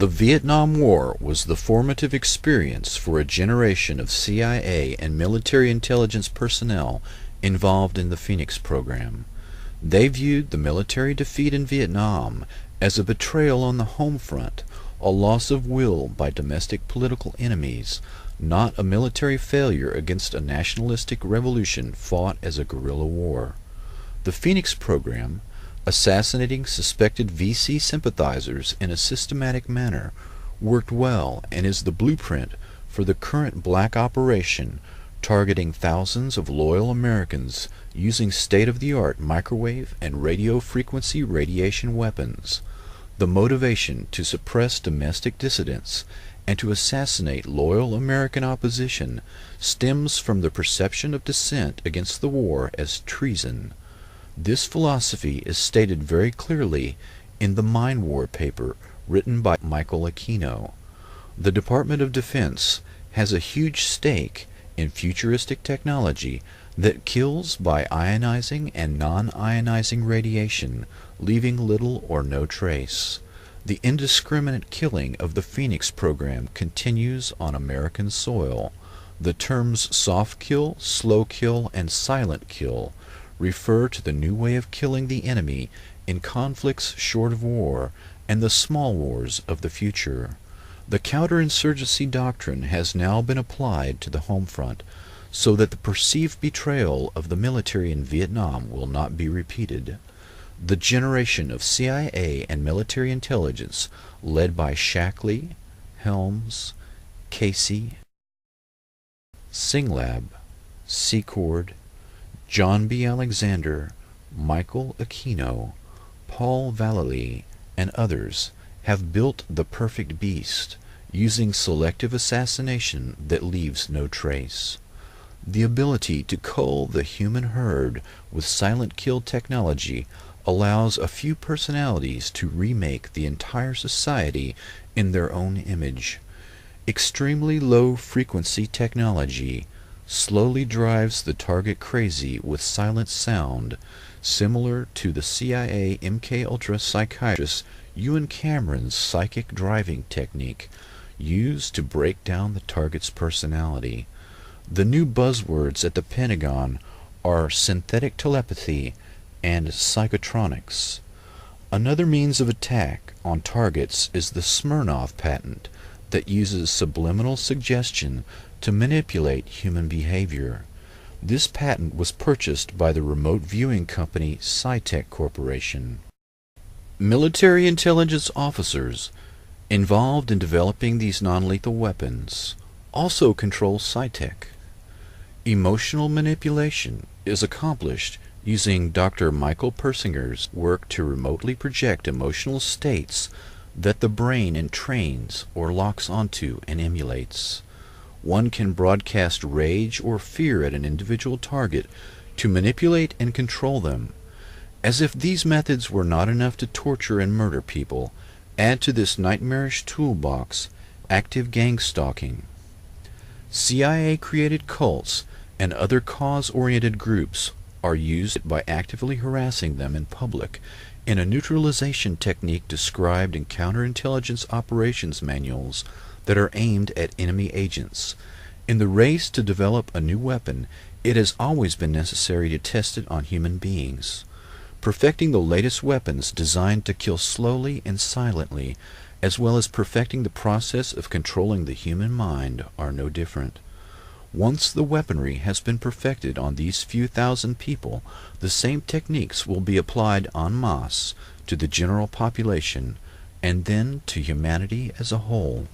The Vietnam War was the formative experience for a generation of CIA and military intelligence personnel involved in the Phoenix program. They viewed the military defeat in Vietnam as a betrayal on the home front, a loss of will by domestic political enemies, not a military failure against a nationalistic revolution fought as a guerrilla war. The Phoenix program, assassinating suspected VC sympathizers in a systematic manner, worked well and is the blueprint for the current black operation targeting thousands of loyal Americans using state-of-the-art microwave and radio frequency radiation weapons. The motivation to suppress domestic dissidents and to assassinate loyal American opposition stems from the perception of dissent against the war as treason. This philosophy is stated very clearly in the Mind War paper written by Michael Aquino. The Department of Defense has a huge stake in futuristic technology that kills by ionizing and non-ionizing radiation, leaving little or no trace. The indiscriminate killing of the Phoenix program continues on American soil. The terms soft kill, slow kill, and silent kill refer to the new way of killing the enemy in conflicts short of war and the small wars of the future. The counterinsurgency doctrine has now been applied to the home front so that the perceived betrayal of the military in Vietnam will not be repeated. The generation of CIA and military intelligence led by Shackley, Helms, Casey, Singlab, Secord, John B. Alexander, Michael Aquino, Paul Vallely, and others have built the perfect beast, using selective assassination that leaves no trace. The ability to cull the human herd with silent kill technology allows a few personalities to remake the entire society in their own image. Extremely low frequency technology slowly drives the target crazy with silent sound, similar to the CIA MKUltra psychiatrist Ewan Cameron's psychic driving technique used to break down the target's personality. The new buzzwords at the Pentagon are synthetic telepathy and psychotronics. Another means of attack on targets is the Smirnov patent that uses subliminal suggestion to manipulate human behavior. This patent was purchased by the remote viewing company Scitech Corporation. Military intelligence officers involved in developing these non-lethal weapons also control Scitech. Emotional manipulation is accomplished using Dr. Michael Persinger's work to remotely project emotional states that the brain entrains or locks onto and emulates. One can broadcast rage or fear at an individual target to manipulate and control them. As if these methods were not enough to torture and murder people, add to this nightmarish toolbox active gang stalking. CIA-created cults and other cause-oriented groups are used by actively harassing them in public in a neutralization technique described in counterintelligence operations manuals that are aimed at enemy agents. In the race to develop a new weapon, it has always been necessary to test it on human beings. Perfecting the latest weapons designed to kill slowly and silently, as well as perfecting the process of controlling the human mind, are no different. Once the weaponry has been perfected on these few thousand people, the same techniques will be applied en masse to the general population, and then to humanity as a whole.